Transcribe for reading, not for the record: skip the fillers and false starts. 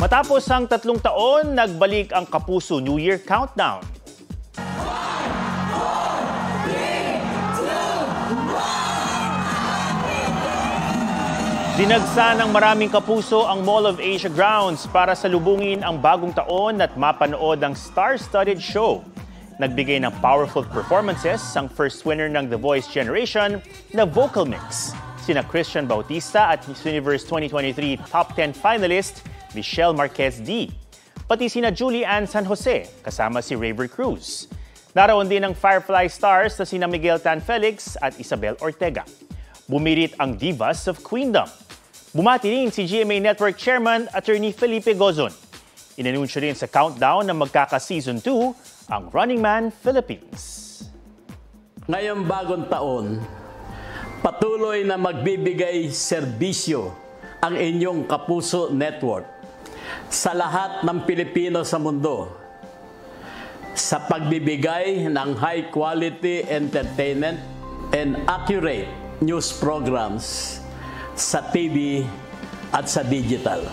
Matapos ang 3 taon, nagbalik ang Kapuso New Year Countdown. Dinagsa ng maraming kapuso ang Mall of Asia grounds para salubungin ang bagong taon at mapanood ang star-studded show. Nagbigay ng powerful performances ang first winner ng The Voice Generation na vocal mix, sina Christian Bautista at Miss Universe 2023 Top 10 finalist Michelle Marquez D. Pati sina Julie Ann San Jose kasama si Raver Cruz. Naroon din ang Firefly stars na sina Miguel Tan Felix at Isabel Ortega. Bumirit ang divas of Queendom. Bumati rin si GMA Network Chairman Attorney Felipe Gozon. Inanunsyo rin sa countdown na magkaka-Season 2 ang Running Man Philippines. Ngayong bagong taon, patuloy na magbibigay serbisyo ang inyong Kapuso Network sa lahat ng Pilipino sa mundo sa pagbibigay ng high-quality entertainment and accurate news programs sa TV at sa digital.